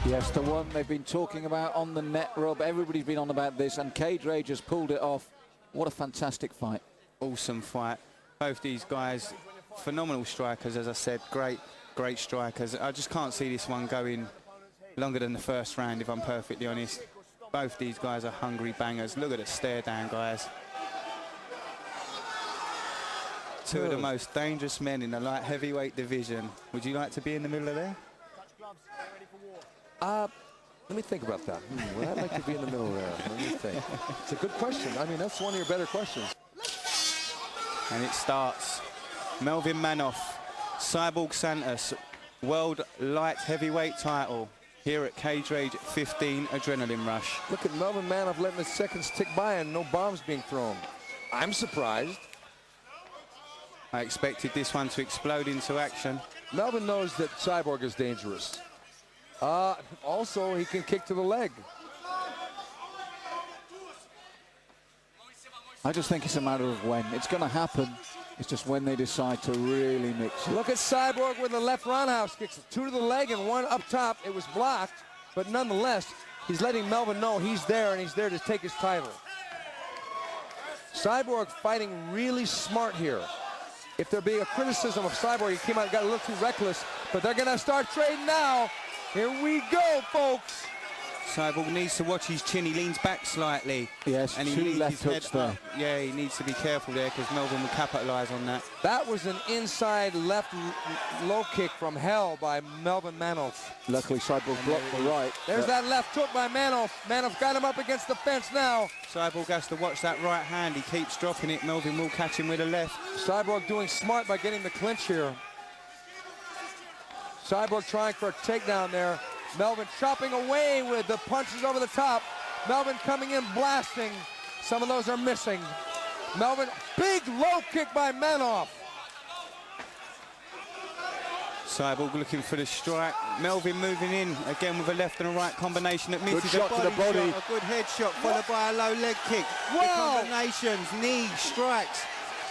Yes, the one they've been talking about on the net, Rob. Everybody's been on about this, and Cage Rage has pulled it off. What a fantastic fight. Awesome fight. Both these guys, phenomenal strikers, as I said. Great strikers. I just can't see this one going longer than the first round, if I'm perfectly honest. Both these guys are hungry bangers. Look at the stare down, guys. Two of the most dangerous men in the light heavyweight division. Would you like to be in the middle of there? Let me think about that. Would I like to be in the middle there? Let me think. It's a good question. I mean, that's one of your better questions. And it starts. Melvin Manhoef, Cyborg Santos, World Light Heavyweight title here at Cage Rage 15 Adrenaline Rush. Look at Melvin Manhoef letting the seconds tick by and no bombs being thrown. I'm surprised. I expected this one to explode into action. Melvin knows that Cyborg is dangerous. Also, he can kick to the leg. I just think it's a matter of when. It's going to happen. It's just when they decide to really mix it. Look at Cyborg with the left roundhouse kicks. 2 to the leg and 1 up top. It was blocked, but nonetheless, he's letting Melvin know he's there and he's there to take his title. Cyborg fighting really smart here. If there be a criticism of Cyborg, he came out and got a little too reckless, but they're going to start trading now. Here we go, folks. Cyborg needs to watch his chin. He leans back slightly. Yes, and he 2 leaves left his head hooks there. up. Yeah, he needs to be careful there because Melvin will capitalize on that. That was an inside left low kick from hell by Melvin Manhoef. Luckily, Cyborg blocked the right. There's that left hook by Manhoef. Manhoef got him up against the fence now. Cyborg has to watch that right hand. He keeps dropping it. Melvin will catch him with a left. Cyborg doing smart by getting the clinch here. Cyborg trying for a takedown there. Melvin chopping away with the punches over the top. Melvin coming in blasting. Some of those are missing. Melvin, big low kick by Manhoef. Cyborg looking for the strike. Melvin moving in again with a left and a right combination that misses. Good shot to the body. A good headshot followed by a low leg kick. Wow. The combinations, knee, strikes.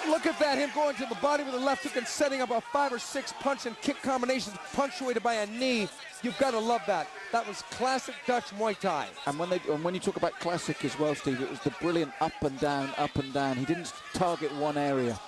Look at that, him going to the body with a left hook and setting up a 5 or 6 punch and kick combinations punctuated by a knee. You've got to love that. That was classic Dutch Muay Thai. And when you talk about classic as well, Steve, it was the brilliant up and down, up and down. He didn't target one area.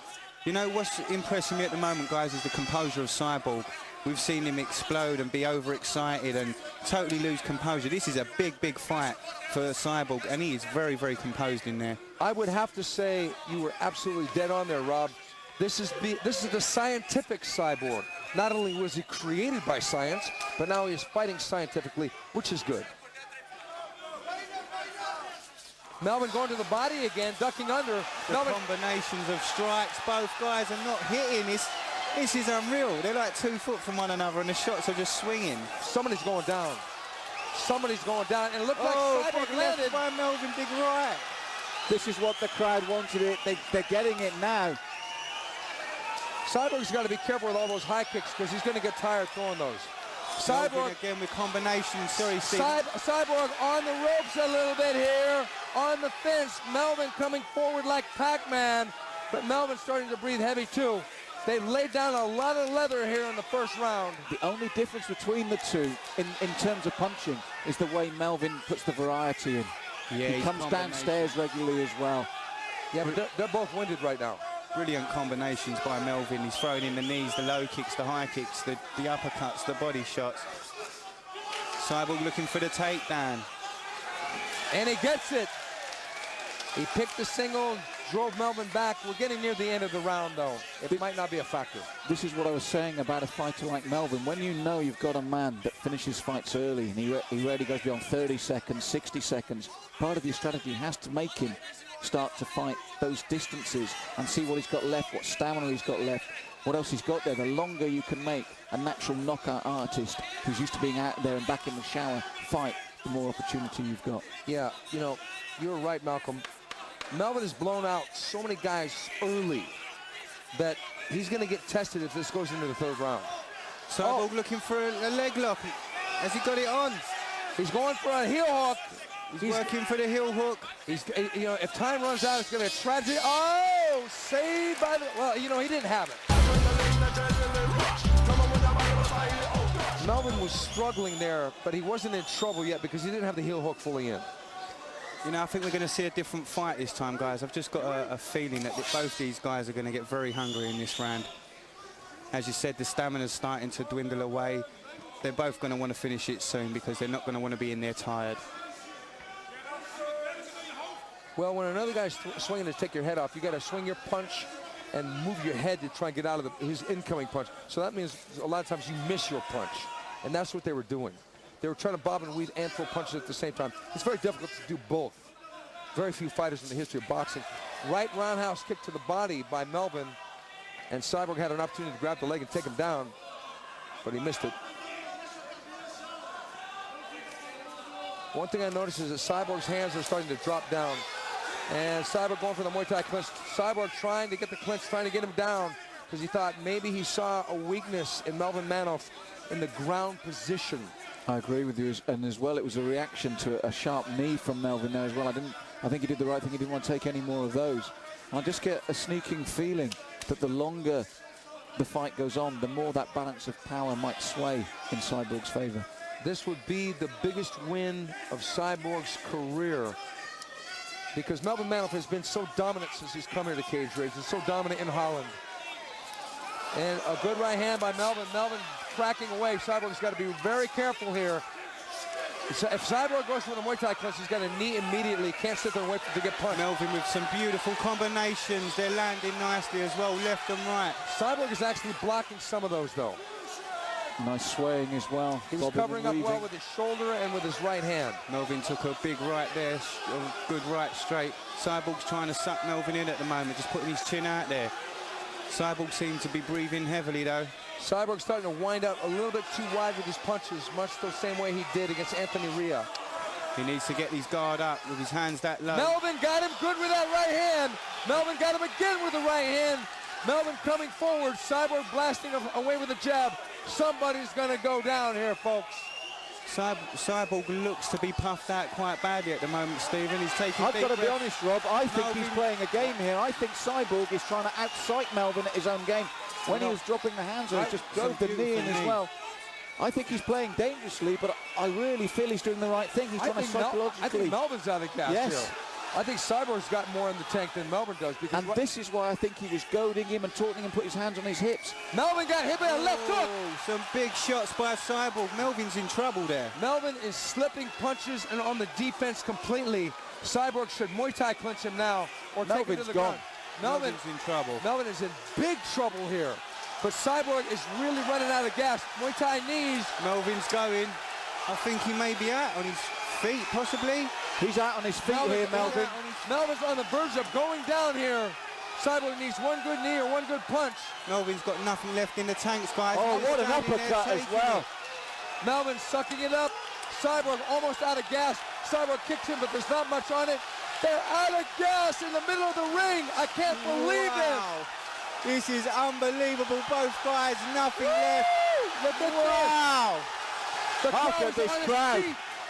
You know what's impressing me at the moment, guys, is the composure of Cyborg. We've seen him explode and be overexcited and totally lose composure. This is a big fight for Cyborg, and he is very composed in there. I would have to say you were absolutely dead on there, Rob. This is the scientific Cyborg. Not only was he created by science, but now he is fighting scientifically, which is good. Melvin going to the body again, ducking under. The combinations of strikes, both guys are not hitting. This is unreal. They're like 2 foot from one another, and the shots are just swinging. Somebody's going down. Somebody's going down, and it looked like Cyborg landed. By Melvin, big right. This is what the crowd wanted. They're getting it now. Cyborg's got to be careful with all those high kicks because he's going to get tired throwing those. Cyborg again with combinations. Sorry, Steve. Cyborg on the ropes a little bit here. On the fence, Melvin coming forward like Pac-Man, but Melvin starting to breathe heavy too. They've laid down a lot of leather here in the first round. The only difference between the two in terms of punching is the way Melvin puts the variety in. Yeah, he comes downstairs regularly as well. Yeah, but they're both winded right now. Brilliant combinations by Melvin. He's throwing in the knees, the low kicks, the high kicks, the uppercuts, the body shots. Cyborg looking for the takedown. And he gets it. He picked the single, drove Melvin back. We're getting near the end of the round, though. It might not be a factor. This is what I was saying about a fighter like Melvin. When you know you've got a man that finishes fights early, and he rarely goes beyond 30 seconds, 60 seconds, part of your strategy has to make him start to fight those distances and see what he's got left, what stamina he's got left, what else he's got there. The longer you can make a natural knockout artist who's used to being out there and back in the shower fight, the more opportunity you've got. Yeah, you know, you're right, Malcolm. Melvin has blown out so many guys early that he's going to get tested if this goes into the 3rd round. Cyborg looking for a leg lock. Has he got it on? He's going for a heel hook. He's working for the heel hook. You know, if time runs out, it's going to be a tragedy. Oh, saved by the... Well, you know, he didn't have it. Melvin was struggling there, but he wasn't in trouble yet because he didn't have the heel hook fully in. You know, I think we're going to see a different fight this time, guys. I've just got a feeling that both these guys are going to get very hungry in this round. As you said, the stamina's starting to dwindle away. They're both going to want to finish it soon because they're not going to want to be in there tired. Well, when another guy's swinging to take your head off, you got to swing your punch and move your head to try and get out of his incoming punch. So that means a lot of times you miss your punch. And that's what they were doing. They were trying to bob and weave and throw punches at the same time. It's very difficult to do both. Very few fighters in the history of boxing. Right roundhouse kick to the body by Melvin. And Cyborg had an opportunity to grab the leg and take him down, but he missed it. One thing I noticed is that Cyborg's hands are starting to drop down. And Cyborg going for the Muay Thai clinch. Cyborg trying to get the clinch, trying to get him down, because he thought maybe he saw a weakness in Melvin Manhoef in the ground position. I agree with you, and as well, it was a reaction to a sharp knee from Melvin there as well. I think he did the right thing. He didn't want to take any more of those. And I just get a sneaking feeling that the longer the fight goes on, the more that balance of power might sway in Cyborg's favor. This would be the biggest win of Cyborg's career, because Melvin Manhoef has been so dominant since he's come here to cage rage. He's so dominant in Holland. And a good right hand by Melvin. Melvin cracking away. Cyborg's got to be very careful here. If Cyborg goes for the Muay Thai clinch, he's got a knee immediately. Can't sit there and wait to get punched. Melvin with some beautiful combinations. They're landing nicely as well, left and right. Cyborg is actually blocking some of those, though. Nice swaying as well. He was covering up well with his shoulder and with his right hand. Melvin took a big right there, a good right straight. Cyborg's trying to suck Melvin in at the moment, just putting his chin out there. Cyborg seemed to be breathing heavily, though. Cyborg's starting to wind up a little bit too wide with his punches, much the same way he did against Anthony Ria. He needs to get his guard up with his hands that low. Melvin got him good with that right hand. Melvin got him again with the right hand. Melvin coming forward, Cyborg blasting away with a jab. Somebody's going to go down here, folks. Cyborg looks to be puffed out quite badly at the moment, Stephen. He's taking I've big got to be breaths. honest, Rob. I think Melvin, he's playing a game here. I think Cyborg is trying to outsight Melvin at his own game. When he was dropping the hands, or he just drove the knee in as well. I think he's playing dangerously, but I really feel he's doing the right thing. He's trying to psychologically. I think Melvin's out of gas yes. here. I think Cyborg's got more in the tank than Melvin does. Because and this is why I think he was goading him and taunting him, put his hands on his hips. Melvin got hit by a left hook. Some big shots by Cyborg. Melvin's in trouble there. Melvin is slipping punches and on the defense completely. Cyborg should Muay Thai clinch him now or take him to the ground. Melvin's in trouble. Melvin is in big trouble here. But Cyborg is really running out of gas. Muay Thai knees. Melvin's going. I think he may be out on his feet, possibly. He's out on his feet here, Melvin. Melvin's on the verge of going down here. Cyborg needs one good knee or one good punch. Melvin's got nothing left in the tanks, guys. Oh, what an uppercut as well. Melvin sucking it up. Cyborg almost out of gas. Cyborg kicks him, but there's not much on it. They're out of gas in the middle of the ring. I can't believe it. This is unbelievable. Both guys, nothing left. Look at wow. The crowd.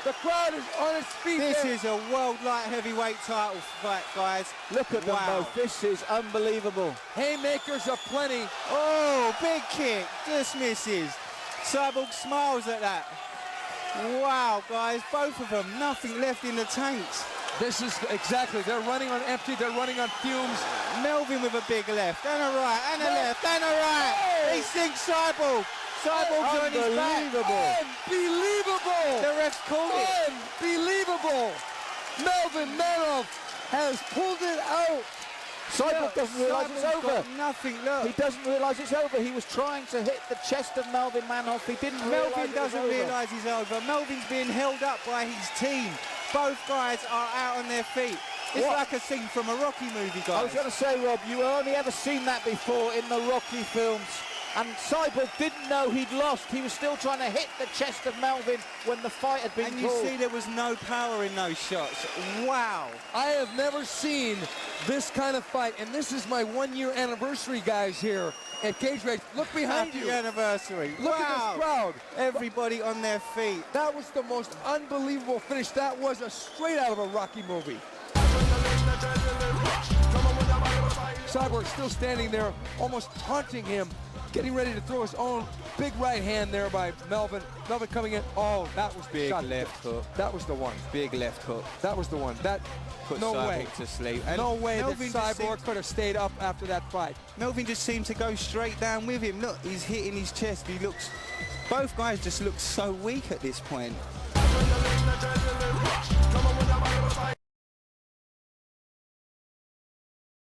The crowd is on its feet. This is a world light heavyweight title fight, guys. Look at them both. This is unbelievable. Haymakers aplenty. Oh, big kick. Just misses. Cyborg smiles at that. Wow, guys. Both of them, nothing left in the tanks. This is exactly. They're running on empty. They're running on fumes. Melvin with a big left and a right and a left and a right. He sinks Cyborg. Cyborg's on his back. Unbelievable. The ref's called it. Unbelievable. Melvin Manhoef has pulled it out. Cyborg doesn't realise it's over. Nothing, look. He doesn't realise it's over. He was trying to hit the chest of Melvin Manhoef. He didn't realise Melvin doesn't realise he's over. Melvin's being held up by his team. Both guys are out on their feet. It's like a scene from a Rocky movie, guys. I was going to say, Rob, you only ever seen that before in the Rocky films. And Cyborg didn't know he'd lost. He was still trying to hit the chest of Melvin when the fight had been called. And you see there was no power in those shots. Wow. I have never seen this kind of fight. And this is my 1-year anniversary, guys, here at Cage Rage. Look behind you. Happy anniversary. Look at this crowd. Everybody on their feet. That was the most unbelievable finish. That was a straight out of a Rocky movie. Cyborg still standing there, almost taunting him. getting ready to throw his own big right hand there by Melvin. Melvin coming in. Oh, that was the Big shot. left hook. That was the one. Big left hook. That was the one. That Put no Cyborg way. to sleep. And No way that Melvin just Cyborg could have stayed up after that fight. Melvin just seemed to go straight down with him. Look, he's hitting his chest. He looks. Both guys just look so weak at this point.